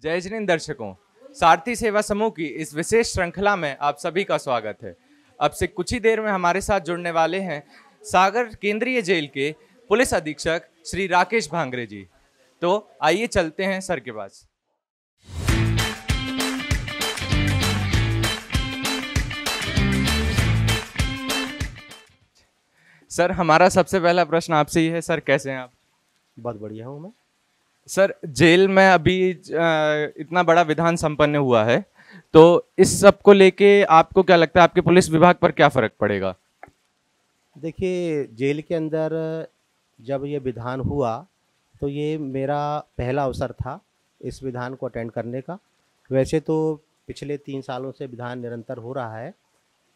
जय जिनेंद्र दर्शकों, सारथी सेवा समूह की इस विशेष श्रृंखला में आप सभी का स्वागत है। अब से कुछ ही देर में हमारे साथ जुड़ने वाले हैं सागर केंद्रीय जेल के पुलिस अधीक्षक श्री राकेश भांगरे जी। तो आइए चलते हैं सर के पास। सर, हमारा सबसे पहला प्रश्न आपसे ही है, सर कैसे हैं आप? बहुत बढ़िया हूँ मैं। सर, जेल में अभी इतना बड़ा विधान संपन्न हुआ है, तो इस सब को लेके आपको क्या लगता है, आपके पुलिस विभाग पर क्या फर्क पड़ेगा? देखिए, जेल के अंदर जब ये विधान हुआ तो ये मेरा पहला अवसर था इस विधान को अटेंड करने का। वैसे तो पिछले 3 सालों से विधान निरंतर हो रहा है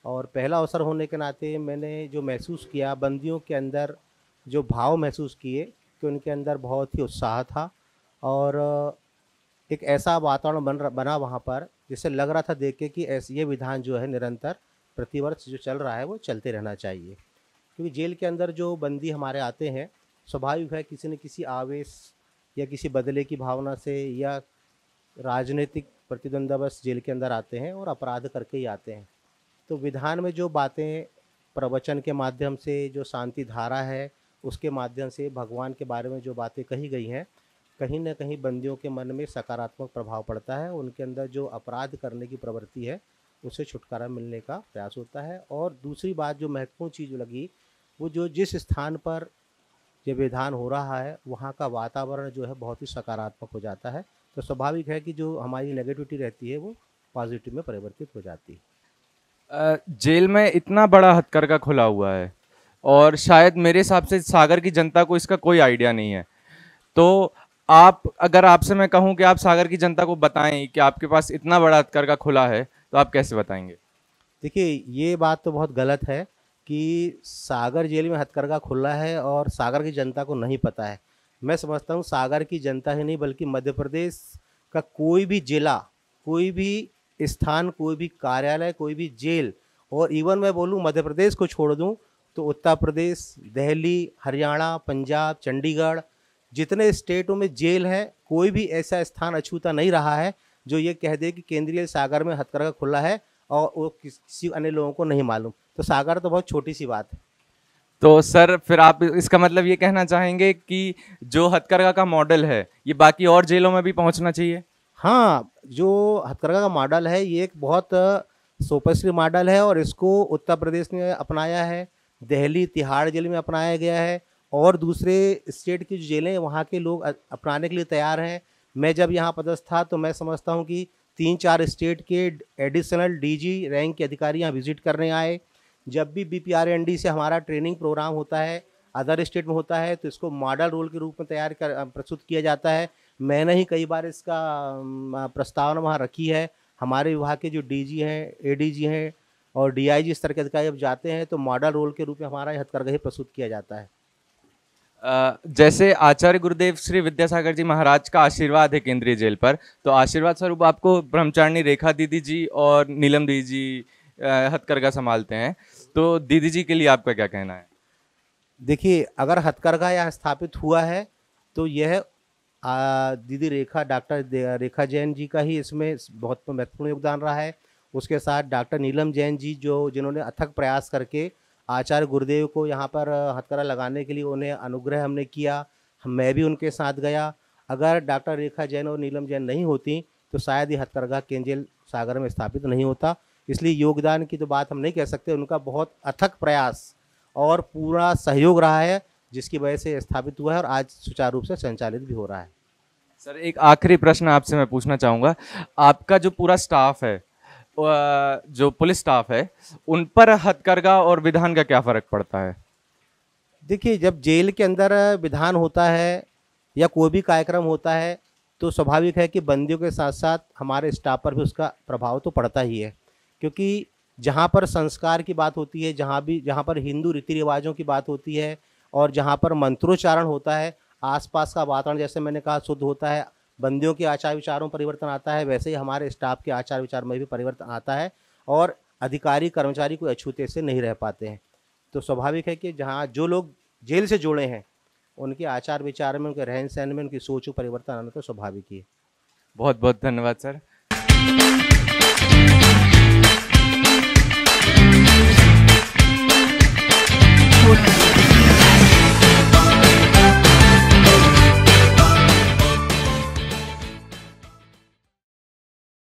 और पहला अवसर होने के नाते मैंने जो महसूस किया, बंदियों के अंदर जो भाव महसूस किए कि उनके अंदर बहुत ही उत्साह था और एक ऐसा वातावरण बना वहाँ पर जिससे लग रहा था देख के कि ऐसे ये विधान जो है निरंतर प्रतिवर्ष जो चल रहा है वो चलते रहना चाहिए। क्योंकि जेल के अंदर जो बंदी हमारे आते हैं, स्वाभाविक है किसी न किसी आवेश या किसी बदले की भावना से या राजनीतिक प्रतिद्वंद्वश जेल के अंदर आते हैं और अपराध करके ही आते हैं। तो विधान में जो बातें प्रवचन के माध्यम से, जो शांति धारा है उसके माध्यम से, भगवान के बारे में जो बातें कही गई हैं, कहीं न कहीं बंदियों के मन में सकारात्मक प्रभाव पड़ता है। उनके अंदर जो अपराध करने की प्रवृत्ति है उससे छुटकारा मिलने का प्रयास होता है। और दूसरी बात जो महत्वपूर्ण चीज़ लगी, वो जो जिस स्थान पर ये विधान हो रहा है वहाँ का वातावरण जो है बहुत ही सकारात्मक हो जाता है। तो स्वाभाविक है कि जो हमारी नेगेटिविटी रहती है वो पॉजिटिव में परिवर्तित हो जाती है। जेल में इतना बड़ा हथकरघा खुला हुआ है और शायद मेरे हिसाब से सागर की जनता को इसका कोई आइडिया नहीं है। तो आप, अगर आपसे मैं कहूं कि आप सागर की जनता को बताएं कि आपके पास इतना बड़ा हथकरघा खुला है, तो आप कैसे बताएंगे? देखिए, ये बात तो बहुत गलत है कि सागर जेल में हथकरघा खुला है और सागर की जनता को नहीं पता है। मैं समझता हूँ सागर की जनता ही नहीं बल्कि मध्य प्रदेश का कोई भी जिला, कोई भी स्थान, कोई भी कार्यालय, कोई भी जेल, और इवन मैं बोलूँ मध्य प्रदेश को छोड़ दूँ तो उत्तर प्रदेश, दिल्ली, हरियाणा, पंजाब, चंडीगढ़, जितने स्टेटों में जेल है, कोई भी ऐसा स्थान अछूता नहीं रहा है जो ये कह दे कि केंद्रीय सागर में हथकरघा खुला है और वो किसी अन्य लोगों को नहीं मालूम। तो सागर तो बहुत छोटी सी बात है। तो सर, फिर आप इसका मतलब ये कहना चाहेंगे कि जो हथकरघा का मॉडल है ये बाकी और जेलों में भी पहुंचना चाहिए? हाँ, जो हथकरघा का मॉडल है ये एक बहुत सोफिस्टिकेटेड मॉडल है और इसको उत्तर प्रदेश ने अपनाया है, दिल्ली तिहाड़ जेल में अपनाया गया है और दूसरे स्टेट की जो जेलें हैं वहाँ के लोग अपनाने के लिए तैयार हैं। मैं जब यहाँ पदस्थ था तो मैं समझता हूँ कि 3-4 स्टेट के एडिशनल डीजी रैंक के अधिकारी यहाँ विजिट करने आए। जब भी बीपीआरएनडी से हमारा ट्रेनिंग प्रोग्राम होता है, अदर स्टेट में होता है, तो इसको मॉडल रोल के रूप में तैयार कर प्रस्तुत किया जाता है। मैंने ही कई बार इसका प्रस्तावना वहाँ रखी है। हमारे विभाग के जो डीजी हैं, एडीजी हैं और डीआईजी स्तर के अधिकारी जब जाते हैं तो मॉडल रोल के रूप में हमारा हथकरघा ही प्रस्तुत किया जाता है। जैसे आचार्य गुरुदेव श्री विद्यासागर जी महाराज का आशीर्वाद है केंद्रीय जेल पर, तो आशीर्वाद स्वरूप आपको ब्रह्मचारिणी रेखा दीदी जी और नीलम दीदी जी हथकरघा संभालते हैं। तो दीदी जी के लिए आपका क्या कहना है? देखिए, अगर हथकरघा यहाँ स्थापित हुआ है तो यह दीदी रेखा, डॉक्टर रेखा जैन जी का ही इसमें बहुत महत्वपूर्ण योगदान रहा है। उसके साथ डॉक्टर नीलम जैन जी जिन्होंने अथक प्रयास करके आचार्य गुरुदेव को यहाँ पर हथकरघा लगाने के लिए उन्हें अनुग्रह हमने किया। मैं भी उनके साथ गया। अगर डॉक्टर रेखा जैन और नीलम जैन नहीं होती तो शायद ये हथकरघा केंद्रीय जेल सागर में स्थापित नहीं होता। इसलिए योगदान की तो बात हम नहीं कह सकते, उनका बहुत अथक प्रयास और पूरा सहयोग रहा है जिसकी वजह से स्थापित हुआ है और आज सुचारू रूप से संचालित भी हो रहा है। सर, एक आखिरी प्रश्न आपसे मैं पूछना चाहूँगा। आपका जो पूरा स्टाफ है, जो पुलिस स्टाफ है, उन पर हथकरघा और विधान का क्या फ़र्क पड़ता है? देखिए, जब जेल के अंदर विधान होता है या कोई भी कार्यक्रम होता है तो स्वाभाविक है कि बंदियों के साथ साथ हमारे स्टाफ पर भी उसका प्रभाव तो पड़ता ही है। क्योंकि जहाँ पर संस्कार की बात होती है, जहाँ पर हिंदू रीति रिवाजों की बात होती है और जहाँ पर मंत्रोच्चारण होता है, आसपास का वातावरण जैसे मैंने कहा शुद्ध होता है, बंदियों के आचार विचारों में परिवर्तन आता है, वैसे ही हमारे स्टाफ के आचार विचार में भी परिवर्तन आता है और अधिकारी कर्मचारी कोई अछूते से नहीं रह पाते हैं। तो स्वाभाविक है कि जहाँ जो लोग जेल से जुड़े हैं उनके आचार विचार में, उनके रहन सहन में, उनकी सोच में परिवर्तन आना तो स्वाभाविक ही है। बहुत बहुत धन्यवाद सर।